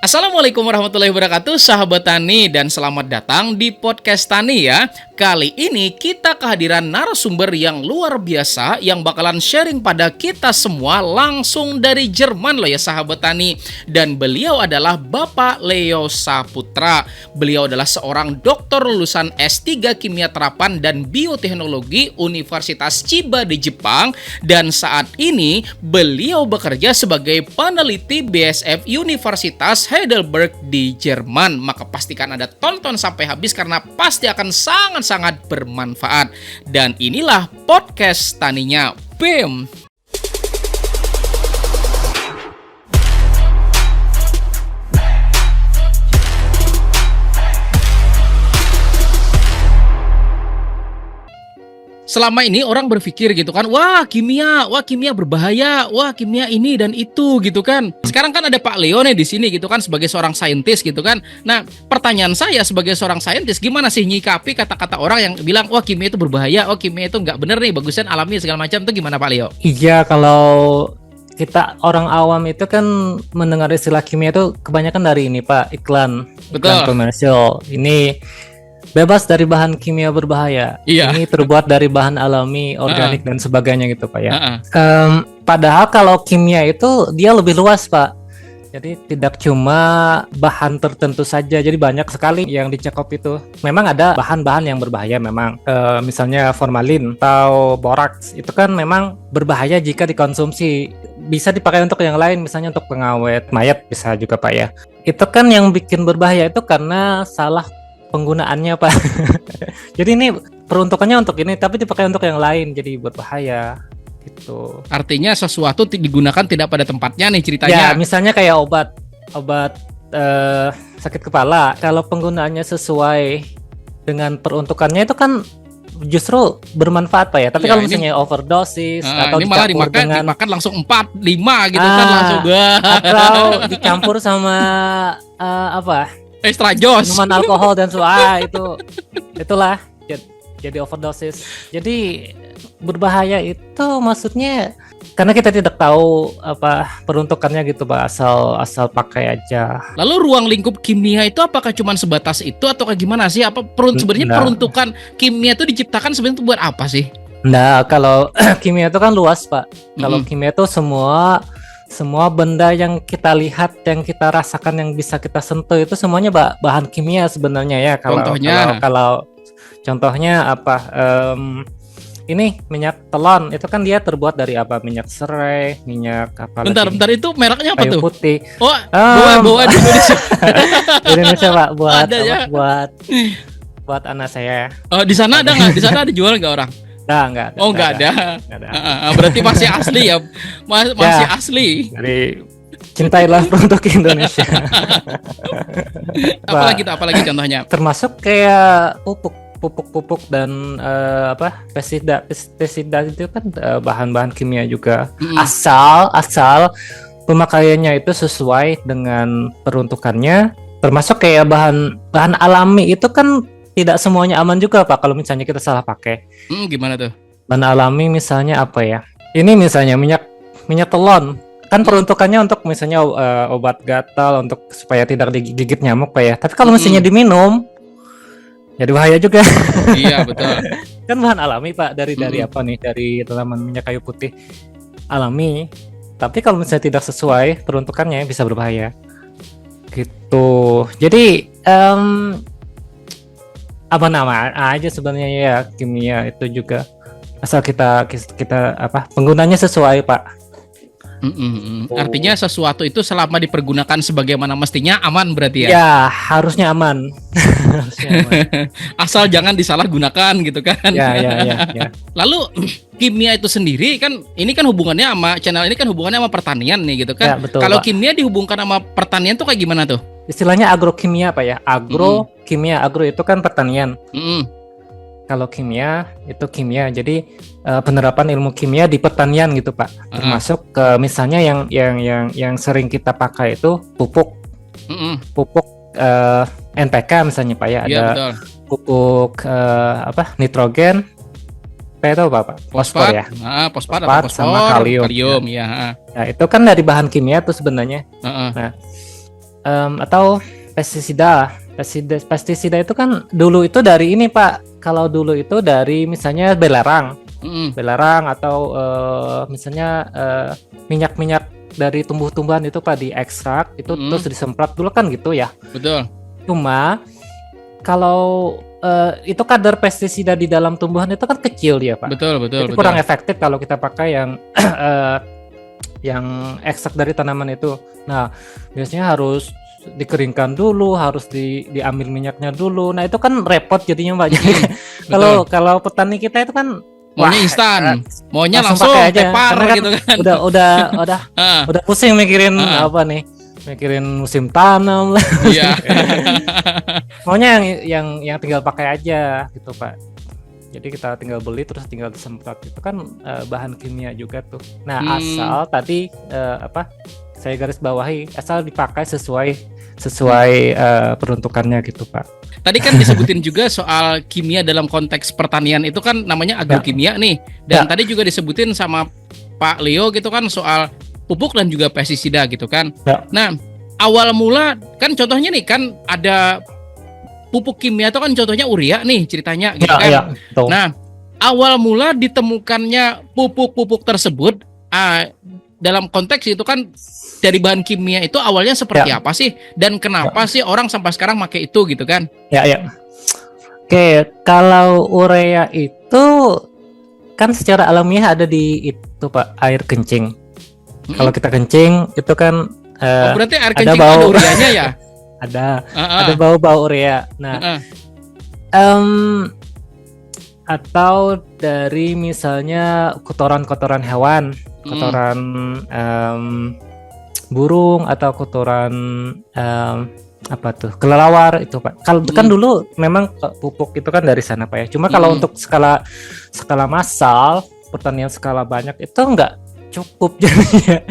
Assalamualaikum warahmatullahi wabarakatuh, sahabat Tani, dan selamat datang di podcast Tani ya. Kali ini kita kehadiran narasumber yang luar biasa yang bakalan sharing pada kita semua langsung dari Jerman loh ya sahabat Tani. Dan beliau adalah Bapak Leo Saputra. Beliau adalah seorang doktor lulusan S3 Kimia Terapan dan Bioteknologi Universitas Chiba di Jepang. Dan saat ini beliau bekerja sebagai peneliti BSF Universitas Heidelberg di Jerman. Maka pastikan Anda tonton sampai habis karena pasti akan sangat-sangat bermanfaat. Dan inilah podcast Taninya BEM. Selama ini orang berpikir gitu kan, wah kimia berbahaya, wah kimia ini dan itu gitu kan. Sekarang kan ada Pak Leo nih di sini gitu kan sebagai seorang saintis gitu kan. Nah, pertanyaan saya sebagai seorang saintis, gimana sih nyikapi kata-kata orang yang bilang, wah kimia itu berbahaya, oh kimia itu nggak bener nih, bagusan alami segala macam, itu gimana Pak Leo? Iya, kalau kita orang awam itu kan mendengar istilah kimia itu kebanyakan dari ini Pak, iklan komersial. Ini bebas dari bahan kimia berbahaya. Iya. Ini terbuat dari bahan alami, organik dan sebagainya gitu Pak ya. Padahal kalau kimia itu dia lebih luas Pak. Jadi tidak cuma bahan tertentu saja. Jadi banyak sekali yang dicakup itu. Memang ada bahan-bahan yang berbahaya memang. Misalnya formalin atau boraks. Itu kan memang berbahaya jika dikonsumsi. Bisa dipakai untuk yang lain, misalnya untuk pengawet mayat bisa juga Pak ya. Itu kan yang bikin berbahaya itu karena salah penggunaannya Pak. Jadi ini peruntukannya untuk ini tapi dipakai untuk yang lain jadi berbahaya gitu. Artinya sesuatu digunakan tidak pada tempatnya nih ceritanya. Ya, misalnya kayak obat sakit kepala. Kalau penggunaannya sesuai dengan peruntukannya itu kan justru bermanfaat Pak ya. Tapi kalau misalnya overdosis atau ini malah dimakan langsung 4, 5 gitu kan langsung atau dicampur sama extra jos, minuman alkohol dan itulah jadi overdosis. Jadi berbahaya itu maksudnya karena kita tidak tahu apa peruntukannya gitu Pak, asal pakai aja. Lalu ruang lingkup kimia itu apakah cuma sebatas itu atau gimana sih? Apa sebenarnya peruntukan kimia itu diciptakan sebenarnya buat apa sih? Nah, kalau kimia itu kan luas Pak. Kalau kimia itu semua benda yang kita lihat, yang kita rasakan, yang bisa kita sentuh itu semuanya bahan kimia sebenarnya ya. Kalau contohnya apa? Ini minyak telon itu kan dia terbuat dari apa? Minyak serai, minyak apa? Bentar itu mereknya apa kayu tuh? Putih. Oh, bawa di Indonesia. Indonesia Pak buat anak saya. Oh, di sana ada nggak? Di sana ada jual nggak orang? Nggak ada. Oh, nggak ada. Berarti masih asli ya? Masih asli. Jadi cintailah produk Indonesia. Apalagi contohnya? Termasuk kayak pupuk dan pestisida itu kan bahan-bahan kimia juga. Asal pemakaiannya itu sesuai dengan peruntukannya. Termasuk kayak bahan alami itu kan tidak semuanya aman juga Pak kalau misalnya kita salah pakai. Gimana tuh? Bahan alami misalnya apa ya? Ini misalnya minyak telon. Kan peruntukannya untuk misalnya obat gatal untuk supaya tidak digigit nyamuk Pak ya. Tapi kalau misalnya diminum jadi bahaya juga. Iya, betul. Kan bahan alami Pak dari apa nih? Dari tanaman minyak kayu putih alami. Tapi kalau misalnya tidak sesuai peruntukannya bisa berbahaya. Gitu. Jadi apa nama aja sebenarnya ya kimia itu juga asal kita penggunanya sesuai Pak. Artinya sesuatu itu selama dipergunakan sebagaimana mestinya aman berarti ya? Ya harusnya aman. Asal jangan disalahgunakan gitu kan? Ya. Lalu kimia itu sendiri kan ini kan hubungannya sama channel ini kan hubungannya sama pertanian nih gitu kan? Ya, betul, kalau Pak. Kimia dihubungkan sama pertanian tuh kayak gimana tuh? Istilahnya agrokimia Pak ya. Agro itu kan pertanian. Kalau kimia itu kimia, jadi penerapan ilmu kimia di pertanian gitu Pak. Termasuk misalnya yang sering kita pakai itu pupuk NPK misalnya Pak ya. Ada pupuk nitrogen, itu apa Pak? Fosfor ya. Fosfat sama kalium ya. Nah itu kan dari bahan kimia tuh sebenarnya. Nah atau pestisida. Pestisida itu kan dulu itu dari ini Pak. Kalau dulu itu dari misalnya belerang, atau misalnya minyak-minyak dari tumbuh-tumbuhan itu Pak diekstrak itu terus disemprot dulu kan gitu ya. Betul. Cuma kalau itu kadar pestisida di dalam tumbuhan itu kan kecil ya Pak. Betul. Jadi kurang efektif kalau kita pakai yang yang ekstrak dari tanaman itu. Nah, biasanya harus dikeringkan dulu, harus diambil minyaknya dulu. Nah, itu kan repot jadinya Mbak. Jadi kalau petani kita itu kan maunya instan, maunya langsung pakai aja. tepar Karena kan gitu kan. Udah pusing mikirin apa nih? Mikirin musim tanam lah. Iya. Maunya yang tinggal pakai aja gitu Pak. Jadi kita tinggal beli terus tinggal disemprot, itu kan bahan kimia juga tuh. Nah asal tadi saya garis bawahi, asal dipakai sesuai peruntukannya gitu Pak. Tadi kan disebutin juga soal kimia dalam konteks pertanian itu kan namanya agrokimia nih. Dan tadi juga disebutin sama Pak Leo gitu kan soal pupuk dan juga pestisida gitu kan. Nah awal mula kan contohnya nih kan ada pupuk kimia itu kan contohnya urea nih ceritanya gitu kan. Nah, awal mula ditemukannya pupuk-pupuk tersebut dalam konteks itu kan dari bahan kimia itu awalnya seperti apa sih dan kenapa sih orang sampai sekarang pakai itu gitu kan? Oke, kalau urea itu kan secara alamiah ada di itu Pak, air kencing. Kalau kita kencing itu kan berarti air kencing ada ureanya ya? Ada bau urea. Nah, atau dari misalnya kotoran hewan, kotoran burung atau kotoran kelelawar itu Pak. Kalau kan dulu memang pupuk itu kan dari sana Pak ya. Cuma kalau untuk skala massal, pertanian skala banyak itu enggak cukup jadinya.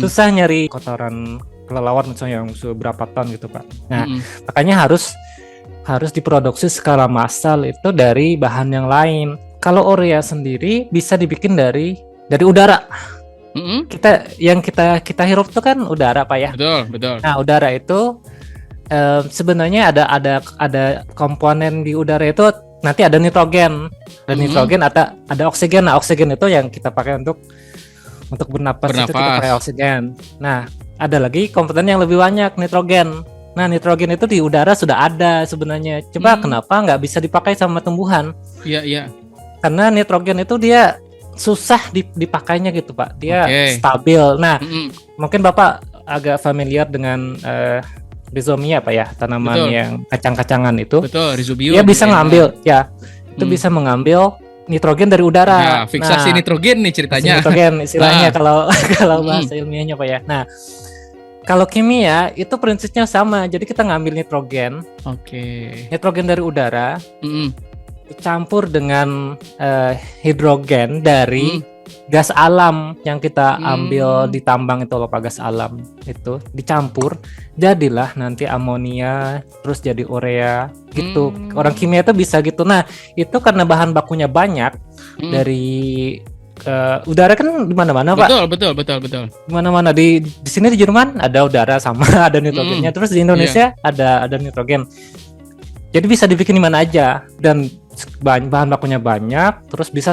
Susah nyari kotoran kelelawar misalnya yang seberapa ton gitu Pak. Nah, makanya harus diproduksi skala massal itu dari bahan yang lain. Kalau urea sendiri bisa dibikin dari udara. Kita hirup itu kan udara Pak ya. Betul. Nah, udara itu sebenarnya ada komponen di udara itu nanti ada nitrogen. Dan nitrogen ada oksigen. Nah, oksigen itu yang kita pakai untuk bernapas. Itu kita pakai oksigen. Nah, ada lagi komponen yang lebih banyak, nitrogen. Nah, nitrogen itu di udara sudah ada sebenarnya. Coba kenapa nggak bisa dipakai sama tumbuhan? Iya. Karena nitrogen itu dia susah dipakainya gitu Pak. Dia stabil. Nah, mungkin Bapak agak familiar dengan rhizomia Pak ya, tanaman yang kacang-kacangan itu. Betul, rhizobium. Dia bisa ngambil itu bisa mengambil nitrogen dari udara. Fiksasi nitrogen nih ceritanya. Nitrogen istilahnya kalau bahasa ilmiahnya Pak ya. Nah, kalau kimia itu prinsipnya sama. Jadi kita ngambil nitrogen. Nitrogen dari udara. Dicampur dengan hidrogen dari gas alam yang kita ambil di tambang itu loh Pak, gas alam itu dicampur jadilah nanti amonia terus jadi urea gitu. Orang kimia itu bisa gitu. Nah, itu karena bahan bakunya banyak dari udara kan di mana-mana Pak. Betul. Di mana-mana di sini di Jerman ada udara sama ada nitrogennya. Terus di Indonesia ada nitrogen. Jadi bisa dibikin di mana aja dan bahan bakunya banyak, terus bisa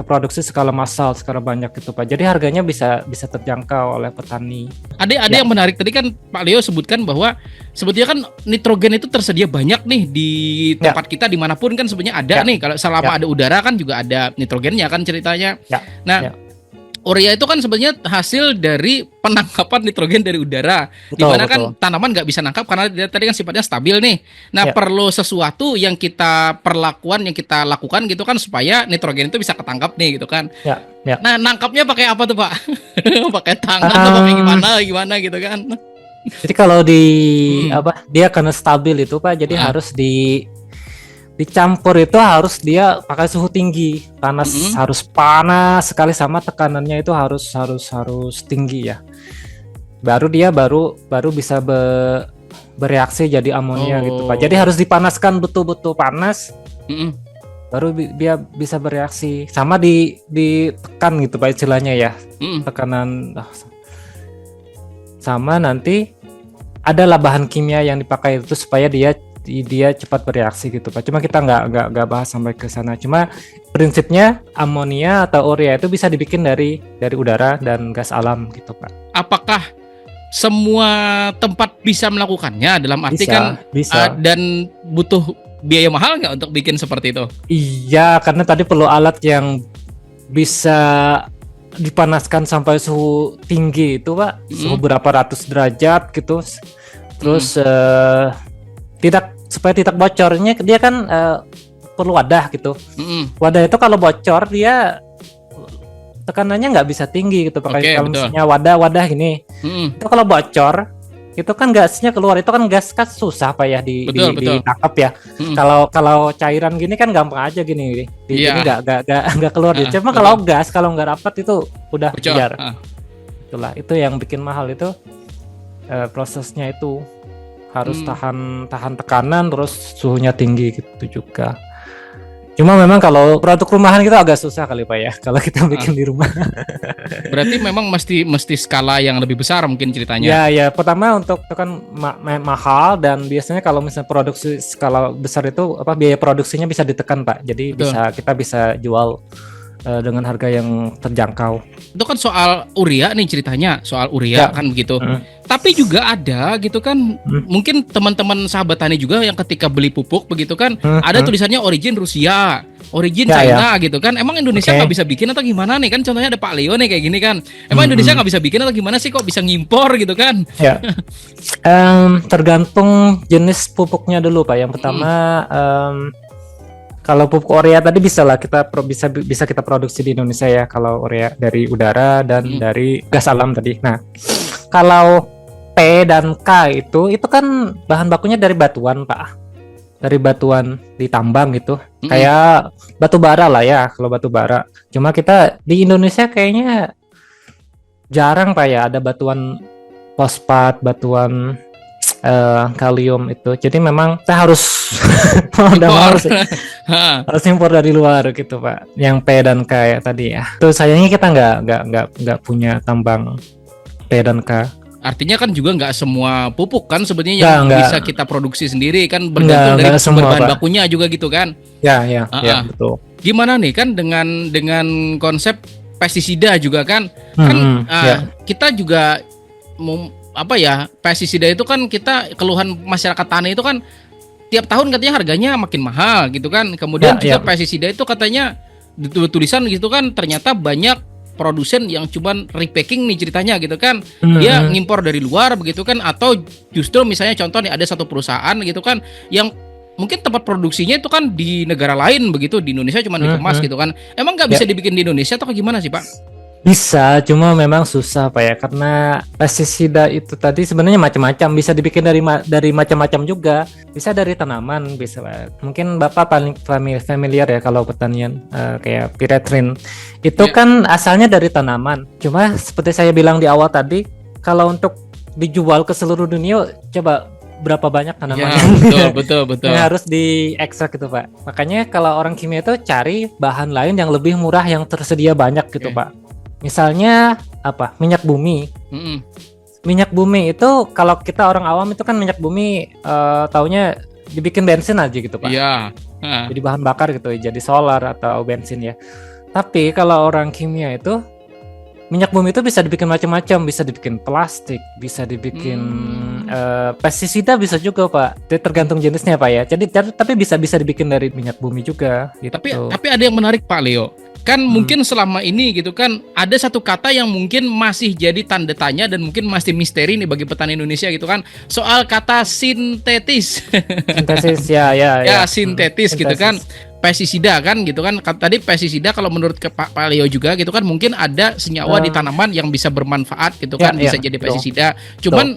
produksi skala massal, skala banyak gitu Pak. Jadi harganya bisa terjangkau oleh petani. Ada yang menarik tadi kan Pak Leo sebutkan bahwa sebetulnya kan nitrogen itu tersedia banyak nih di tempat kita dimanapun kan sebenarnya ada nih. Kalau selama ada udara kan juga ada nitrogennya kan ceritanya. Urea itu kan sebenarnya hasil dari penangkapan nitrogen dari udara, di mana kan tanaman nggak bisa nangkap karena dia tadi kan sifatnya stabil nih. Nah, perlu sesuatu yang kita lakukan gitu kan supaya nitrogen itu bisa ketangkap nih gitu kan. Nah, nangkapnya pakai apa tuh Pak? Pakai tangan atau pakai gimana gitu kan? Jadi kalau dia karena stabil itu Pak, jadi harus dicampur itu harus dia pakai suhu tinggi, harus panas sekali sama tekanannya itu harus tinggi ya. Baru bisa bereaksi jadi amonia gitu Pak. Jadi harus dipanaskan betul-betul panas. Baru dia bisa bereaksi. Sama ditekan gitu Pak istilahnya ya. Tekanan sama nanti adalah bahan kimia yang dipakai itu supaya dia cepat bereaksi gitu Pak. Cuma kita nggak bahas sampai ke sana. Cuma prinsipnya amonia atau urea itu bisa dibikin dari udara dan gas alam gitu Pak. Apakah semua tempat bisa melakukannya dalam arti bisa. Dan butuh biaya mahal nggak untuk bikin seperti itu? Iya, karena tadi perlu alat yang bisa dipanaskan sampai suhu tinggi itu Pak, suhu berapa ratus derajat gitu. Terus supaya tidak bocornya dia kan perlu wadah gitu. Wadah itu kalau bocor dia tekanannya nggak bisa tinggi gitu pakai kalau misalnya wadah ini. Itu kalau bocor itu kan gasnya keluar, itu kan gas kan susah Pak ya ditangkap ya. Kalau cairan gini kan gampang aja gini ini nggak keluar dia. Cuma kalau gas kalau nggak rapat itu udah biar. Itulah itu yang bikin mahal itu prosesnya itu harus tahan tekanan terus suhunya tinggi gitu juga. Cuma memang kalau produk rumahan kita agak susah kali Pak ya kalau kita bikin di rumah. Berarti memang mesti skala yang lebih besar mungkin ceritanya. Ya pertama untuk itu kan mahal dan biasanya kalau misalnya produksi skala besar itu biaya produksinya bisa ditekan Pak. Jadi kita bisa jual dengan harga yang terjangkau. Itu kan soal urea nih ceritanya, soal urea kan begitu. Tapi juga ada gitu kan, mungkin teman-teman sahabat tani juga yang ketika beli pupuk begitu kan, ada tulisannya origin Rusia, origin China gitu kan. Emang Indonesia nggak bisa bikin atau gimana nih? Kan contohnya ada Pak Leo nih kayak gini kan. Emang Indonesia nggak bisa bikin atau gimana sih kok bisa ngimpor gitu kan? Ya. Tergantung jenis pupuknya dulu Pak. Yang pertama kalau pupuk urea tadi bisa kita produksi di Indonesia ya, kalau urea dari udara dan dari gas alam tadi. Nah, kalau P dan K itu kan bahan bakunya dari batuan Pak, dari batuan ditambang gitu, kayak batu bara lah ya kalau batu bara. Cuma kita di Indonesia kayaknya jarang Pak ya ada batuan fosfat, batuan kalium itu. Jadi memang kita harus harus impor dari luar gitu Pak. Yang P dan K ya tadi ya. Tuh sayangnya kita nggak punya tambang P dan K. Artinya kan juga nggak semua pupuk kan sebenarnya yang bisa kita produksi sendiri kan, bergantung dari sumber bahan bakunya juga gitu kan. Ya betul. Gimana nih kan dengan konsep pestisida juga kan kita juga pestisida itu kan kita keluhan masyarakat tani itu kan tiap tahun katanya harganya makin mahal gitu kan. Kemudian pestisida itu katanya tulisan gitu kan ternyata banyak produsen yang cuman repacking nih ceritanya gitu kan. Dia ngimpor dari luar begitu kan, atau justru misalnya contoh nih ada satu perusahaan gitu kan yang mungkin tempat produksinya itu kan di negara lain begitu, di Indonesia cuman dikemas gitu kan. Emang nggak bisa dibikin di Indonesia atau gimana sih Pak? Bisa, cuma memang susah Pak ya, karena pestisida itu tadi sebenarnya macam-macam, bisa dibikin dari macam-macam juga, bisa dari tanaman, bisa Pak. Mungkin Bapak paling familiar ya kalau pertanian kayak piretrin itu kan asalnya dari tanaman. Cuma seperti saya bilang di awal tadi, kalau untuk dijual ke seluruh dunia, coba berapa banyak tanaman betul yang harus diekstrak gitu Pak. Makanya kalau orang kimia itu cari bahan lain yang lebih murah yang tersedia banyak gitu Pak. Misalnya minyak bumi. Minyak bumi itu kalau kita orang awam itu kan minyak bumi taunya dibikin bensin aja gitu Pak. Iya. Jadi bahan bakar gitu, jadi solar atau bensin ya. Tapi kalau orang kimia itu minyak bumi itu bisa dibikin macam-macam, bisa dibikin plastik, bisa dibikin pestisida bisa juga Pak. Jadi tergantung jenisnya Pak ya. Jadi tapi bisa dibikin dari minyak bumi juga gitu. Tapi ada yang menarik Pak Leo. Kan mungkin selama ini gitu kan ada satu kata yang mungkin masih jadi tanda tanya dan mungkin masih misteri nih bagi petani Indonesia gitu kan, soal kata sintetis. Sintetis sintetis gitu kan. Pestisida kan gitu kan. Tadi pestisida kalau menurut Pak Leo juga gitu kan mungkin ada senyawa di tanaman yang bisa bermanfaat gitu kan, bisa jadi pestisida. Cuman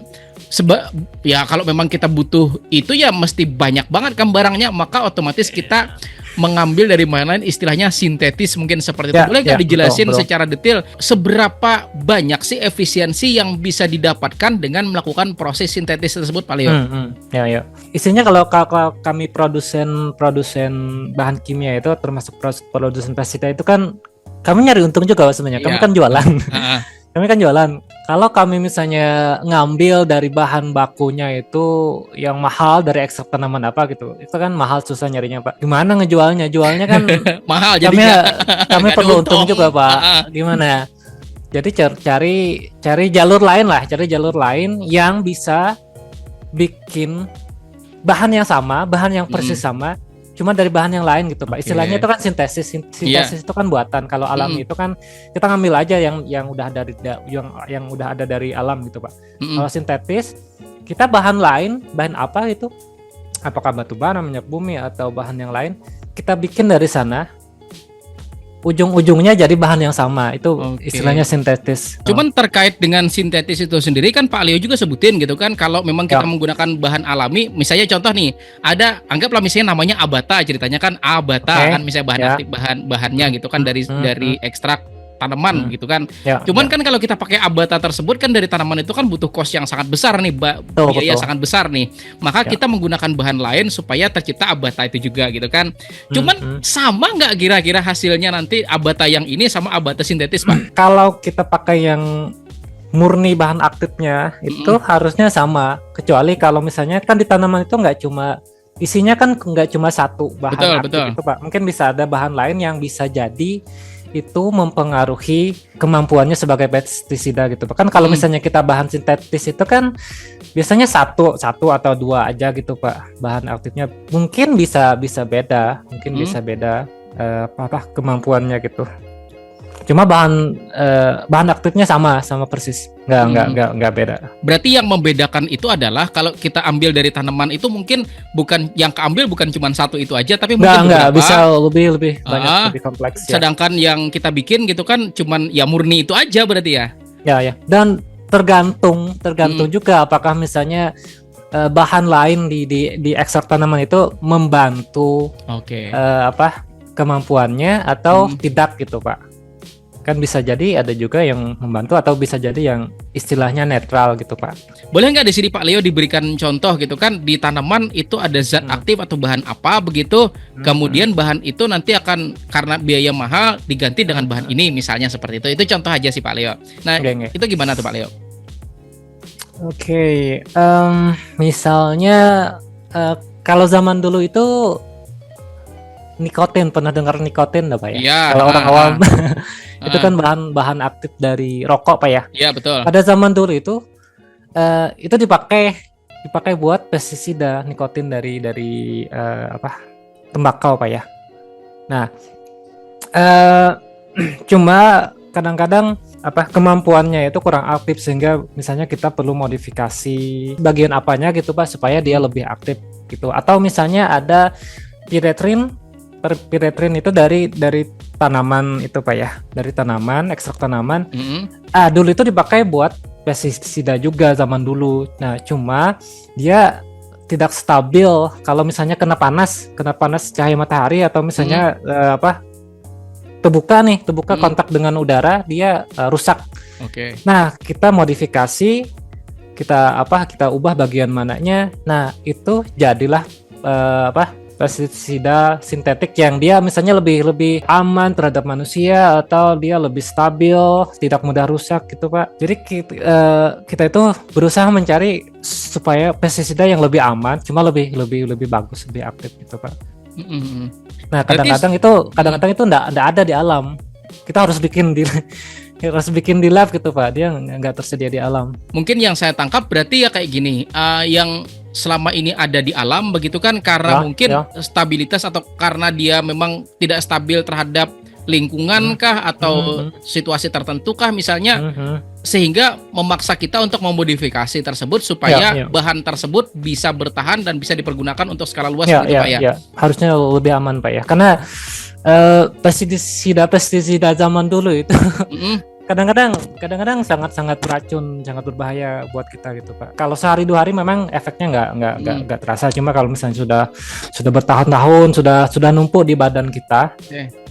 kalau memang kita butuh itu ya mesti banyak banget kan barangnya, maka otomatis kita mengambil dari mana istilahnya sintetis mungkin seperti itu. Boleh nggak dijelasin secara detail seberapa banyak sih efisiensi yang bisa didapatkan dengan melakukan proses sintetis tersebut Pak Leo? Isinya kalau kami produsen bahan kimia itu termasuk produsen pestisida itu kan kami nyari untung juga sebenarnya. Kami kan jualan. Kami kan jualan. Kalau kami misalnya ngambil dari bahan bakunya itu yang mahal dari ekstrak tanaman apa gitu, itu kan mahal, susah nyarinya Pak. Gimana ngejualnya? Jualnya kan mahal kami jadinya. kami perlu untung juga Pak. Gimana? Jadi cari jalur lain lah, cari jalur lain yang bisa bikin bahan yang sama, bahan yang persis sama, cuma dari bahan yang lain gitu Pak. Istilahnya itu kan sintesis itu kan buatan. Kalau alami itu kan kita ngambil aja yang udah dari yang udah ada dari alam gitu Pak. Kalau sintetis kita bahan lain, bahan apa itu? Apakah batu bara, minyak bumi atau bahan yang lain? Kita bikin dari sana. Ujung-ujungnya jadi bahan yang sama, itu istilahnya sintetis. Cuman terkait dengan sintetis itu sendiri kan Pak Leo juga sebutin gitu kan, kalau memang kita menggunakan bahan alami, misalnya contoh nih, anggaplah misalnya namanya abata, ceritanya kan abata kan misalnya bahan aktif, bahannya gitu kan dari ekstrak tanaman gitu kan. Cuman kan kalau kita pakai abata tersebut kan dari tanaman itu kan butuh cost yang sangat besar nih, biaya sangat besar nih. Maka kita menggunakan bahan lain supaya tercipta abata itu juga gitu kan. Cuman sama nggak kira-kira hasilnya nanti abata yang ini sama abata sintetis Pak? Kalau kita pakai yang murni bahan aktifnya itu harusnya sama. Kecuali kalau misalnya kan di tanaman itu nggak cuma isinya kan nggak cuma satu bahan aktif itu Pak. Mungkin bisa ada bahan lain yang bisa jadi itu mempengaruhi kemampuannya sebagai pestisida gitu. Kan kalau misalnya kita bahan sintetis itu kan biasanya satu atau dua aja gitu Pak bahan aktifnya. Mungkin bisa beda, bisa beda kemampuannya gitu. Cuma bahan aktifnya sama persis, nggak beda. Berarti yang membedakan itu adalah kalau kita ambil dari tanaman itu mungkin bukan yang keambil bukan cuma satu itu aja, tapi mungkin beberapa, bisa lebih banyak, lebih kompleks. Sedangkan yang kita bikin gitu kan cuman ya murni itu aja berarti ya. Ya. Dan tergantung juga apakah misalnya bahan lain di ekstrak tanaman itu membantu kemampuannya atau tidak gitu Pak. Kan bisa jadi ada juga yang membantu atau bisa jadi yang istilahnya netral gitu Pak. Boleh nggak di sini Pak Leo diberikan contoh gitu kan, di tanaman itu ada zat aktif atau bahan apa begitu, kemudian bahan itu nanti akan karena biaya mahal diganti dengan bahan ini misalnya seperti itu. Itu contoh aja sih Pak Leo. Nah itu gimana tuh Pak Leo? Misalnya kalau zaman dulu itu nikotin, pernah dengar nikotin nggak Pak ya? Iya. Kalau orang awam itu kan bahan aktif dari rokok Pak ya? Iya betul. Pada zaman dulu itu dipakai buat pestisida, nikotin dari tembakau Pak ya. Nah cuma kadang-kadang kemampuannya itu kurang aktif sehingga misalnya kita perlu modifikasi bagian apanya gitu Pak supaya dia lebih aktif gitu. Atau misalnya ada piretrin itu dari tanaman itu Pak ya, dari tanaman, ekstrak tanaman. Dulu itu dipakai buat pestisida juga zaman dulu. Nah cuma dia tidak stabil kalau misalnya kena panas cahaya matahari atau misalnya terbuka kontak dengan udara, dia rusak. Nah kita modifikasi, kita ubah bagian mananya. Nah itu jadilah pestisida sintetik yang dia misalnya lebih aman terhadap manusia atau dia lebih stabil, tidak mudah rusak gitu Pak. Jadi kita itu berusaha mencari supaya pestisida yang lebih aman, cuma lebih bagus, lebih aktif gitu Pak. Nah kadang-kadang itu nggak ada di alam. Kita harus bikin di lab gitu Pak. Dia nggak tersedia di alam. Mungkin yang saya tangkap berarti ya kayak gini, yang selama ini ada di alam begitu kan karena mungkin stabilitas atau karena dia memang tidak stabil terhadap lingkungan kah atau situasi tertentu kah misalnya, sehingga memaksa kita untuk memodifikasi tersebut supaya bahan tersebut bisa bertahan dan bisa dipergunakan untuk skala luas gitu Pak ya. Harusnya lebih aman Pak ya, karena pestisida zaman dulu itu kadang-kadang sangat beracun, sangat berbahaya buat kita gitu Pak. Kalau sehari 2 hari memang efeknya nggak terasa, cuma kalau misalnya sudah bertahun-tahun sudah numpuk di badan kita,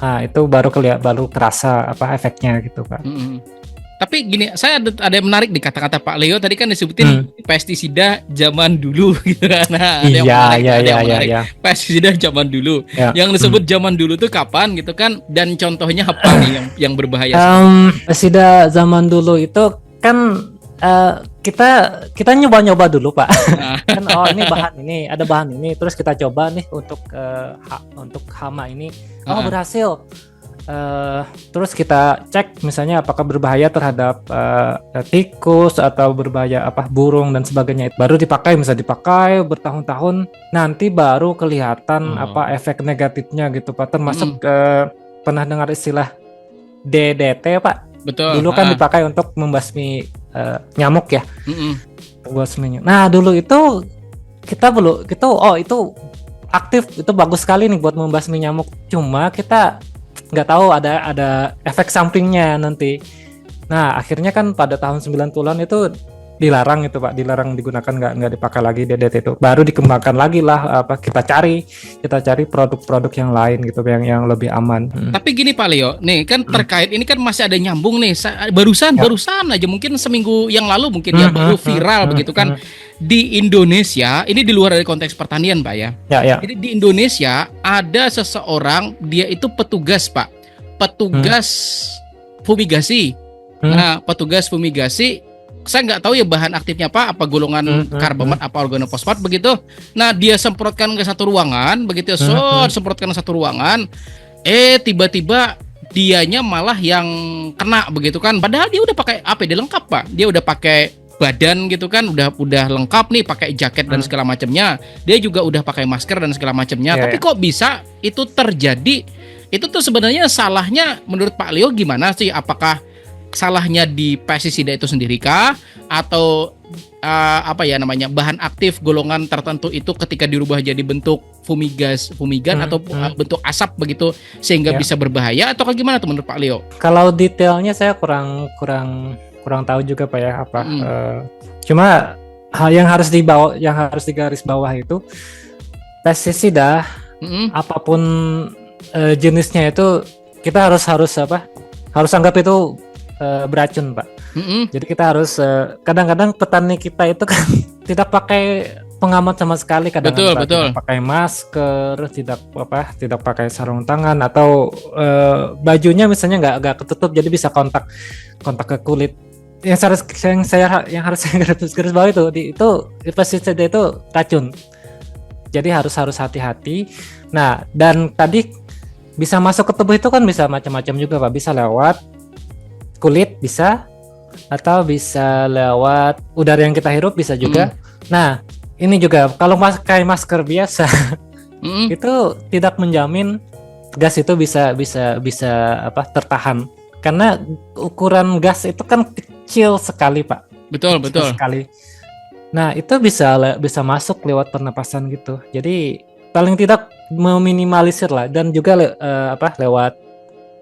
nah itu baru kerasa efeknya gitu Pak. Tapi gini, saya ada yang menarik di kata-kata Pak Leo tadi kan disebutin pestisida zaman dulu gitu kan. Nah, ada yang menarik. Pestisida zaman dulu. Ya. Yang disebut zaman dulu tuh kapan gitu kan? Dan contohnya apa nih yang berbahaya? Pestisida zaman dulu itu kan kita nyoba-nyoba dulu Pak. Kan ini bahan ini, ada bahan ini, terus kita coba nih untuk hama ini. Berhasil. Terus kita cek misalnya apakah berbahaya terhadap tikus atau berbahaya burung dan sebagainya. Baru dipakai, misalnya dipakai bertahun-tahun, nanti baru kelihatan efek negatifnya gitu Pak. Termasuk pernah dengar istilah DDT Pak? Betul. Dulu kan dipakai untuk membasmi nyamuk ya. Membasminya. Nah dulu itu kita itu aktif, itu bagus sekali nih buat membasmi nyamuk. Cuma kita nggak tahu ada efek sampingnya nanti. Nah akhirnya kan pada tahun 90-an itu dilarang itu Pak, dilarang digunakan, nggak dipakai lagi DDT itu. Baru dikembangkan lagi lah kita cari produk-produk yang lain gitu yang lebih aman. Tapi gini Pak Leo, nih kan terkait ini kan masih ada nyambung nih. Barusan aja mungkin seminggu yang lalu mungkin baru viral begitu kan di Indonesia. Ini di luar dari konteks pertanian Pak ya. Jadi di Indonesia ada seseorang, dia itu petugas Pak, fumigasi. Nah petugas fumigasi, saya nggak tahu ya bahan aktifnya apa golongan karbomat apa organofosfat begitu. Nah dia semprotkan ke satu ruangan begitu, semprotkan ke satu ruangan, tiba-tiba dianya malah yang kena begitu kan. Padahal dia udah pakai APD lengkap Pak, dia udah pakai badan gitu kan, udah lengkap nih, pakai jaket dan segala macamnya. Dia juga udah pakai masker dan segala macamnya. Tapi kok bisa itu terjadi? Itu tuh sebenarnya salahnya menurut Pak Leo gimana sih? Apakah salahnya di pestisida itu sendiri kah, atau bahan aktif golongan tertentu itu ketika dirubah jadi bentuk fumigan atau bentuk asap begitu sehingga bisa berbahaya, atau gimana tuh menurut Pak Leo? Kalau detailnya saya kurang tahu juga Pak ya cuma hal yang harus digaris bawah itu pestisida apapun jenisnya itu kita harus anggap itu beracun Pak. Jadi kita harus kadang-kadang petani kita itu kan tidak pakai pengaman sama sekali, kadang-kadang tidak pakai masker, tidak pakai sarung tangan, atau bajunya misalnya nggak ketutup jadi bisa kontak ke kulit. Yang harus saya garis bawah itu pestisida itu racun. Jadi harus hati-hati. Nah, dan tadi bisa masuk ke tubuh itu kan bisa macam-macam juga Pak, bisa lewat kulit bisa, atau bisa lewat udara yang kita hirup bisa juga. Nah, ini juga kalau pakai masker biasa itu tidak menjamin gas itu bisa tertahan, karena ukuran gas itu kan kecil sekali Pak. Betul sekali. Nah, itu bisa masuk lewat pernapasan gitu. Jadi paling tidak meminimalisir lah, dan juga lewat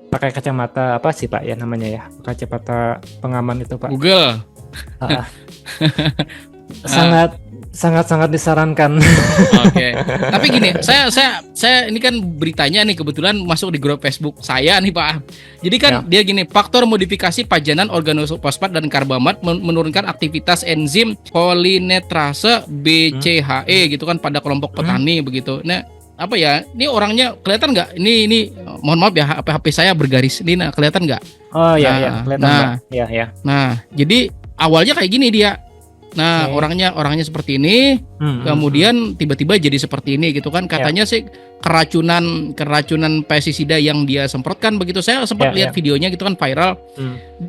pakai kacamata Pak ya namanya ya, kacamata pengaman itu Pak. Google. Sangat disarankan. Oke. Tapi gini, saya ini kan beritanya nih kebetulan masuk di grup Facebook saya nih Pak. Jadi kan dia gini, faktor modifikasi pajanan organofosfat dan karbomat menurunkan aktivitas enzim polinetrase BCHE gitu kan pada kelompok petani begitu. Nah, ini orangnya kelihatan nggak? Ini mohon maaf ya, HP saya bergaris ini, kelihatan nggak? Oh iya, kelihatan. Nah, jadi awalnya kayak gini dia. Nah, orangnya seperti ini, kemudian tiba-tiba jadi seperti ini gitu kan. Katanya sih keracunan pestisida yang dia semprotkan begitu. Saya sempat lihat videonya gitu kan, viral.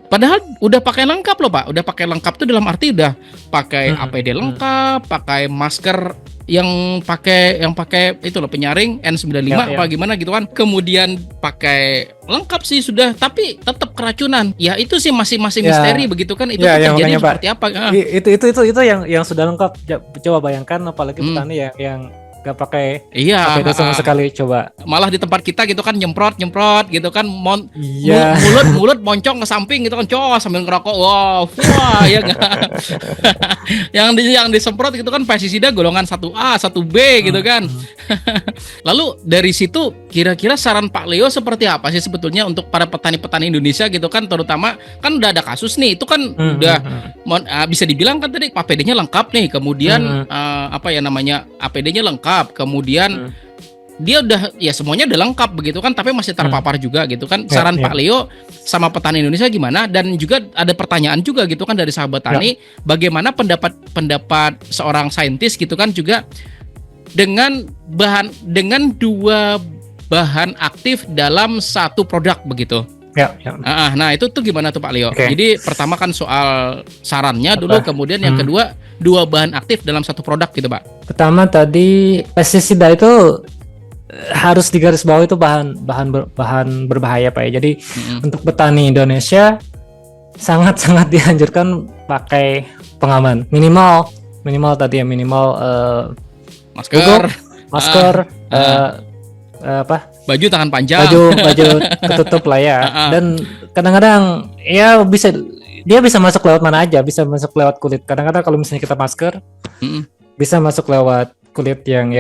Padahal udah pakai lengkap loh Pak. Udah pakai lengkap tuh dalam arti udah pakai APD lengkap, pakai masker yang pakai itu loh, penyaring N95 apa gimana gitu kan. Kemudian pakai lengkap sih sudah, tapi tetap keracunan. Ya itu sih masih misteri begitu kan, itu terjadi seperti apa? Itu yang sudah lengkap. Coba bayangkan apalagi petani yang gak pakai APD sama sekali, coba. Malah di tempat kita gitu kan nyemprot gitu kan, mulut moncong ke samping gitu kan, sambil ngerokok. Wah ya enggak. yang disemprot gitu kan pestisida golongan 1A, 1B gitu kan. Lalu dari situ Kira-kira saran Pak Leo seperti apa sih sebetulnya untuk para petani-petani Indonesia gitu kan, terutama kan udah ada kasus nih, itu kan udah bisa dibilang kan tadi APD-nya lengkap nih, kemudian APD-nya lengkap, kemudian dia udah ya semuanya udah lengkap begitu kan, tapi masih terpapar juga gitu kan. Saran Pak Leo sama petani Indonesia gimana? Dan juga ada pertanyaan juga gitu kan dari sahabat tani, bagaimana pendapat seorang saintis gitu kan juga dengan dua bahan aktif dalam satu produk begitu. Nah itu tuh gimana tuh Pak Leo? Jadi pertama kan soal sarannya dulu, kemudian yang kedua dua bahan aktif dalam satu produk gitu Pak. Pertama tadi pestisida itu harus digarisbawahi itu bahan berbahaya Pak ya. Jadi untuk petani Indonesia sangat dianjurkan pakai pengaman minimal tadi ya, masker, baju tangan panjang, baju ketutup lah ya. Dan kadang-kadang ya dia bisa masuk lewat mana aja, bisa masuk lewat kulit. Kadang-kadang kalau misalnya kita masker bisa masuk lewat kulit yang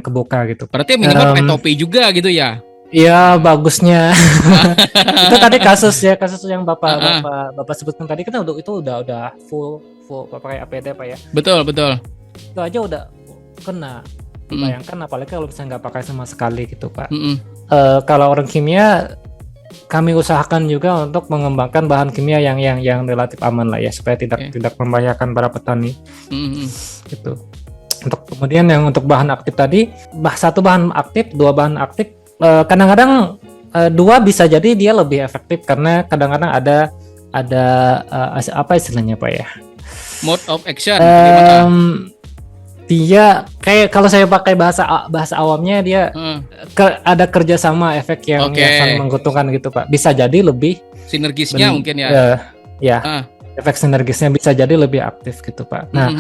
kebuka gitu. Berarti minimal pakai topi juga gitu ya? Iya, bagusnya. Itu tadi kasus yang bapak sebutkan tadi kan itu udah full pakai APD Pak ya. Betul. Itu aja udah kena. Bayangkan apalagi kalau misalnya nggak pakai sama sekali gitu Pak. Kalau orang kimia, kami usahakan juga untuk mengembangkan bahan kimia yang relatif aman lah ya, supaya tidak membahayakan para petani. Gitu. Untuk kemudian yang untuk bahan aktif tadi, satu bahan aktif, dua bahan aktif, kadang-kadang dua bisa jadi dia lebih efektif karena kadang-kadang ada apa istilahnya Pak ya? Mode of action. Dia kayak kalau saya pakai bahasa awamnya dia ada kerjasama efek yang saling menguntungkan gitu Pak. Bisa jadi lebih sinergisnya mungkin ya. Efek sinergisnya bisa jadi lebih aktif gitu Pak. Nah,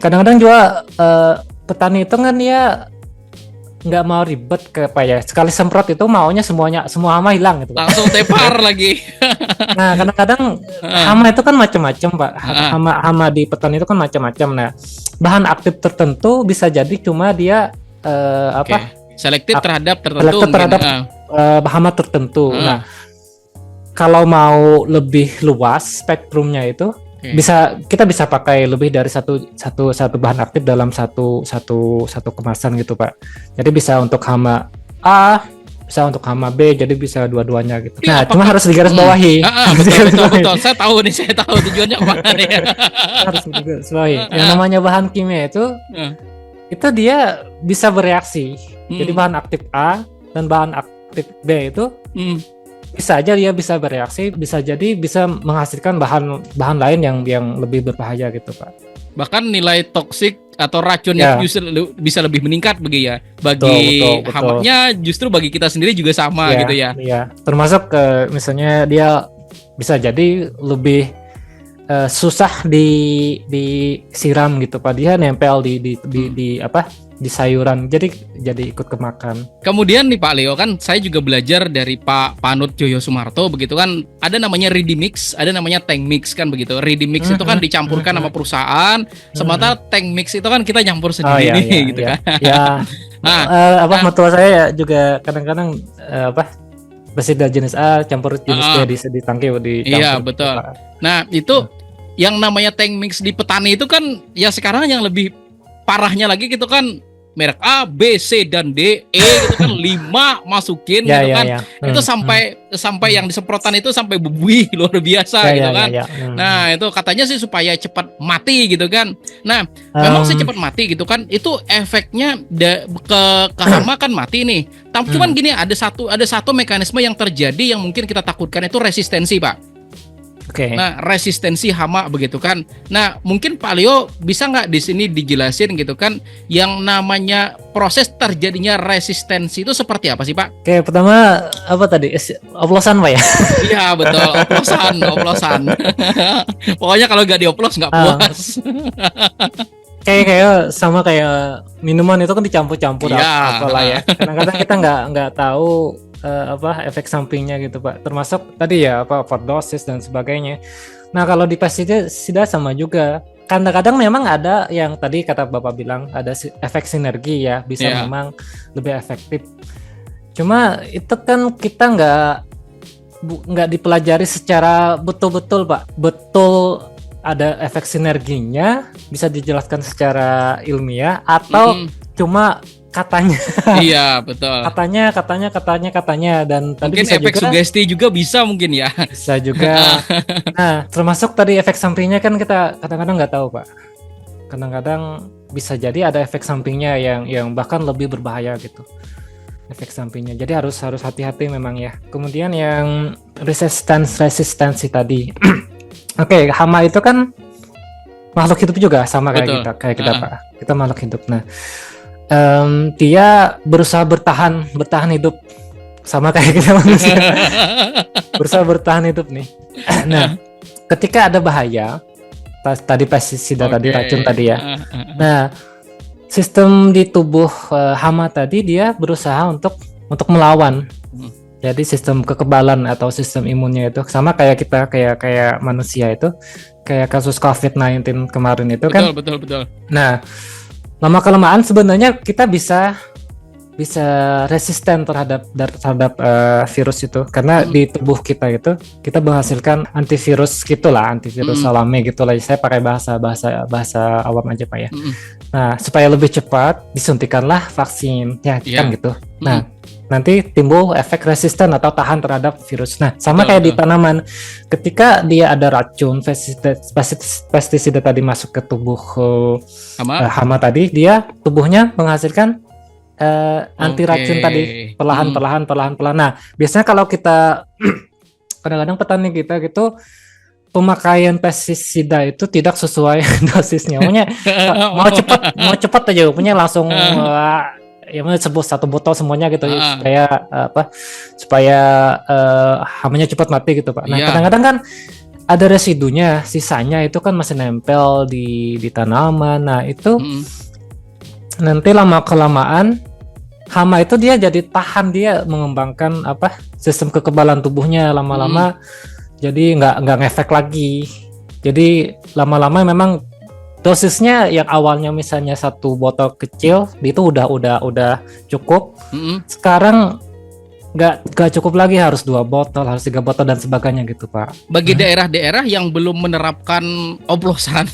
kadang-kadang juga petani itu kan dia nggak mau ribet sekali semprot itu maunya semua hama hilang gitu Pak. Langsung tepar lagi. Nah kadang-kadang hama itu kan macam-macam Pak. Hama di petani itu kan macam-macam. Nah bahan aktif tertentu bisa jadi cuma dia selektif terhadap hama tertentu. Nah kalau mau lebih luas spektrumnya itu kita bisa pakai lebih dari satu bahan aktif dalam satu kemasan gitu Pak. Jadi bisa untuk hama A, bisa untuk hama B, jadi bisa dua-duanya gitu. Nah, cuma harus digarisbawahi. Betul. Saya tahu tujuannya apa ya. Harus digarisbawahi. Yang namanya bahan kimia itu dia bisa bereaksi. Jadi bahan aktif A dan bahan aktif B itu bisa aja dia bisa bereaksi, bisa jadi bisa menghasilkan bahan lain yang lebih berbahaya gitu Pak. Bahkan nilai toksik atau racunnya bisa lebih meningkat begitu ya. Bagi hamanya justru bagi kita sendiri juga sama gitu ya. Iya, termasuk misalnya dia bisa jadi lebih susah disiram gitu Pak. Dia nempel di sayuran, jadi ikut kemakan. Kemudian nih Pak Leo, kan saya juga belajar dari Pak Panut Joyo Sumarto begitu kan, ada namanya ready mix, ada namanya tank mix kan begitu. Ready mix itu kan dicampurkan sama perusahaan, sementara tank mix itu kan kita nyampur sendiri gitu kan. Mertua saya juga kadang-kadang pestisida jenis A campur jenis B di tangki dicampur. Iya betul. Nah itu yang namanya tank mix di petani itu kan ya sekarang yang lebih parahnya lagi gitu kan, merek A, B, C dan D, E gitu kan 5 masukin gitu kan. Itu sampai yang disemprotan itu sampai bebuih luar biasa gitu kan. Nah, itu katanya sih supaya cepat mati gitu kan. Nah, memang sih cepat mati gitu kan. Itu efeknya ke hama kan mati nih. Cuman gini, ada satu mekanisme yang terjadi yang mungkin kita takutkan, itu resistensi, Pak. Nah, resistensi hama begitu kan. Nah, mungkin Pak Leo bisa nggak di sini dijelasin gitu kan, yang namanya proses terjadinya resistensi itu seperti apa sih Pak? Oke, pertama apa tadi? Oplosan Pak ya? Iya betul, oplosan. Pokoknya kalau nggak dioplos nggak puas. Kayak sama kayak minuman itu kan dicampur-campur apalah ya. Kadang-kadang kita nggak tahu efek sampingnya gitu Pak, termasuk tadi ya overdosis dan sebagainya. Nah kalau di pestisida sama juga, kadang-kadang memang ada yang tadi kata Bapak bilang ada efek sinergi ya, bisa memang lebih efektif. Cuma itu kan kita nggak dipelajari secara betul-betul, Pak. Betul ada efek sinerginya bisa dijelaskan secara ilmiah atau cuma katanya. Iya, betul. Katanya dan tadi mungkin bisa efek juga, sugesti juga bisa mungkin ya. Bisa juga. Nah, termasuk tadi efek sampingnya kan kita kadang-kadang nggak tahu, Pak. Kadang-kadang bisa jadi ada efek sampingnya yang bahkan lebih berbahaya gitu. Efek sampingnya. Jadi harus hati-hati memang ya. Kemudian yang resistansi tadi. Oke, hama itu kan makhluk hidup juga sama kayak kita Pak. Kita makhluk hidup. Nah, dia berusaha bertahan hidup sama kayak kita manusia. Berusaha bertahan hidup nih. Nah, ketika ada bahaya, tadi pestisida tadi, racun tadi ya. Nah, sistem di tubuh hama tadi dia berusaha untuk melawan. Jadi sistem kekebalan atau sistem imunnya itu sama kayak kita, kayak manusia itu, kayak kasus COVID-19 kemarin itu kan. Betul. Nah, lama kelamaan sebenarnya kita bisa resisten terhadap virus itu karena di tubuh kita itu kita menghasilkan antivirus gitulah, antivirus alami gitulah. Saya pakai bahasa awam aja Pak ya. Nah, supaya lebih cepat disuntikanlah vaksin ya kan gitu. Nah, nanti timbul efek resisten atau tahan terhadap virus. Nah, sama kayak di tanaman, ketika dia ada racun pestisida tadi masuk ke tubuh hama tadi, dia tubuhnya menghasilkan anti racun tadi perlahan. Nah, biasanya kalau kita kadang-kadang petani kita gitu pemakaian pestisida itu tidak sesuai dosisnya. Mau cepat aja, punya langsung ya sebut satu botol semuanya gitu supaya hamanya cepat mati gitu Pak. Nah, kadang-kadang kan ada residunya, sisanya itu kan masih nempel di tanaman. Nah, itu nanti lama kelamaan hama itu dia jadi tahan, dia mengembangkan sistem kekebalan tubuhnya lama-lama. Jadi nggak ngefek lagi. Jadi lama-lama memang dosisnya yang awalnya misalnya satu botol kecil itu udah cukup. Sekarang nggak cukup lagi, harus 2 botol, harus 3 botol dan sebagainya gitu Pak. Bagi daerah-daerah yang belum menerapkan oplosan,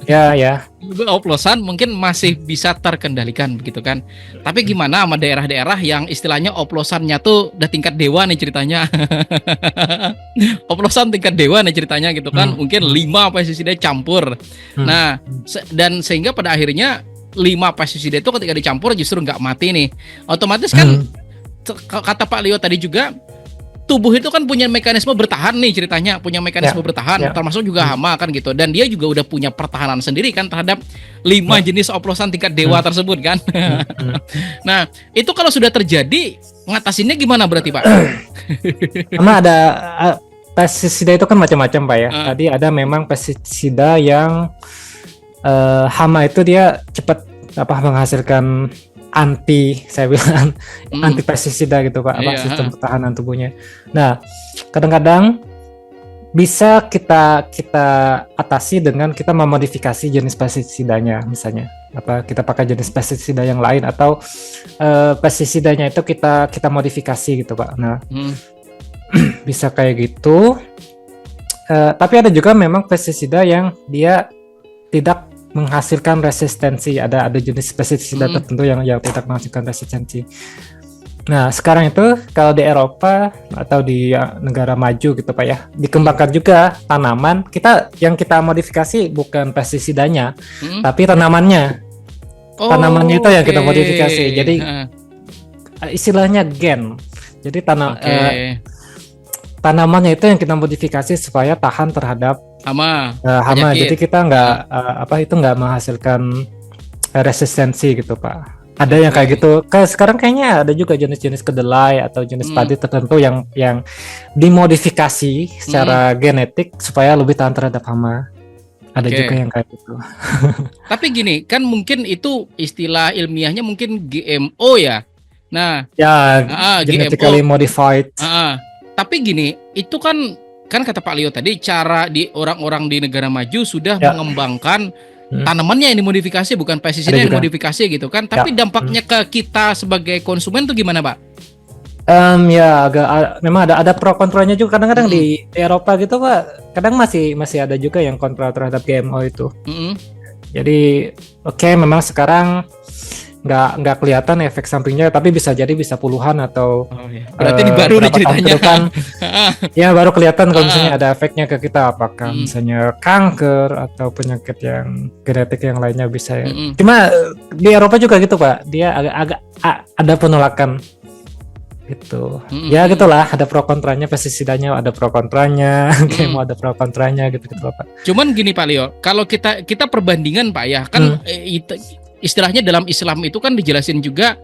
ya oplosan mungkin masih bisa terkendalikan begitu kan. Tapi gimana sama daerah-daerah yang istilahnya oplosannya tuh udah tingkat dewa nih ceritanya. Oplosan tingkat dewa nih ceritanya gitu kan. Mungkin 5 pestisida campur. Nah, dan sehingga pada akhirnya 5 pestisida itu ketika dicampur justru nggak mati nih. Otomatis kan kata Pak Leo tadi juga, tubuh itu kan punya mekanisme bertahan nih ceritanya, punya mekanisme bertahan, termasuk juga hama kan gitu. Dan dia juga udah punya pertahanan sendiri kan terhadap 5 jenis oplosan tingkat dewa tersebut kan. Nah, itu kalau sudah terjadi, ngatasinnya gimana berarti Pak? Sama ada pestisida itu kan macam-macam Pak ya. Tadi ada memang pestisida yang hama itu dia cepat menghasilkan anti pestisida gitu Pak, sistem pertahanan tubuhnya. Nah, kadang-kadang bisa kita atasi dengan kita memodifikasi jenis pestisidanya, misalnya kita pakai jenis pestisida yang lain atau pestisidanya itu kita modifikasi gitu Pak. Nah, bisa kayak gitu. Tapi ada juga memang pestisida yang dia tidak menghasilkan resistensi, ada jenis pestisida tertentu yang tidak menghasilkan resistensi. Nah, sekarang itu kalau di Eropa atau di negara maju gitu Pak ya, dikembangkan juga tanaman yang kita modifikasi bukan pestisidanya, tapi tanamannya. Tanamannya itu yang kita modifikasi. Jadi istilahnya gen. Jadi tanamannya itu yang kita modifikasi supaya tahan terhadap hama. Jadi kita nggak menghasilkan resistensi gitu Pak. Ada yang kayak gitu. Sekarang kayaknya ada juga jenis-jenis kedelai atau jenis padi tertentu yang dimodifikasi secara genetik supaya lebih tahan terhadap hama. Ada juga yang kayak gitu. Tapi gini, kan mungkin itu istilah ilmiahnya mungkin GMO ya. Nah, genetically modified. Tapi gini, itu kan kan kata Pak Leo tadi cara di orang-orang di negara maju sudah mengembangkan tanamannya yang dimodifikasi, bukan pestisida yang dimodifikasi gitu kan. Tapi dampaknya ke kita sebagai konsumen tuh gimana, Pak? Ya memang ada pro kontranya juga. Kadang-kadang di Eropa gitu Pak, kadang masih ada juga yang kontra terhadap GMO itu. Jadi memang sekarang nggak kelihatan efek sampingnya, tapi bisa puluhan atau berarti ini baru nih ceritanya kan. Ya baru kelihatan kalau misalnya ada efeknya ke kita, apakah misalnya kanker atau penyakit yang genetik yang lainnya bisa ya. Cuma di Eropa juga gitu Pak, dia agak ada penolakan gitu. Ya gitulah, ada pro kontranya, pestisidanya ada pro kontranya, GMO ada pro kontranya gitu Pak. Cuman gini Pak Leo, kalau kita perbandingan Pak ya, kan istilahnya dalam Islam itu kan dijelasin juga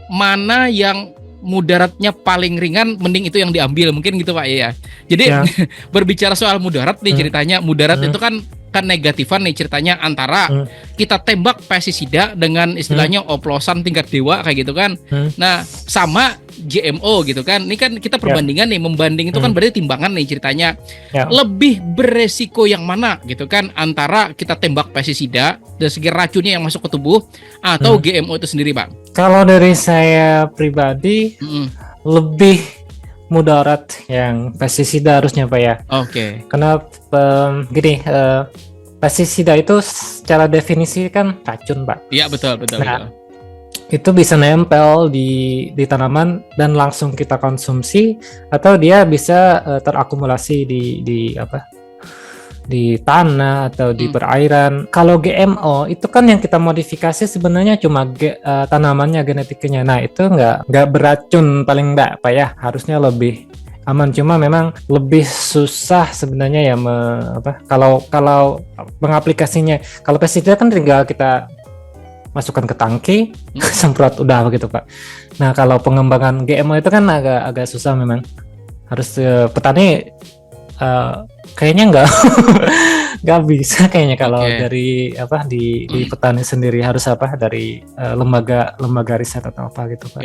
mana yang mudaratnya paling ringan, mending itu yang diambil, mungkin gitu Pak ya. Jadi berbicara soal mudarat nih ceritanya, mudarat itu kan negatifan nih ceritanya, antara kita tembak pestisida dengan istilahnya oplosan tingkat dewa kayak gitu kan. Nah, sama GMO gitu kan. Ini kan kita perbandingan nih, membanding itu kan berarti timbangan nih ceritanya. Lebih beresiko yang mana gitu kan, antara kita tembak pestisida dari segi racunnya yang masuk ke tubuh atau GMO itu sendiri, Pak? Kalau dari saya pribadi lebih mudarat yang pestisida harusnya Pak ya. Karena gini, pestisida itu secara definisi kan racun Pak. Iya betul. Nah, itu bisa nempel di tanaman dan langsung kita konsumsi, atau dia bisa terakumulasi di tanah atau di perairan. Kalau GMO itu kan yang kita modifikasi sebenarnya cuma tanamannya, genetiknya. Nah itu nggak beracun paling enggak Pak ya, harusnya lebih aman. Cuma memang lebih susah sebenarnya ya kalau pengaplikasinya. Kalau pestisida kan tinggal kita masukkan ke tangki, semprot udah begitu Pak. Nah kalau pengembangan GMO itu kan agak susah memang. Harus petani kayaknya nggak bisa kayaknya kalau dari di petani sendiri, harus dari lembaga riset atau apa gitu Pak.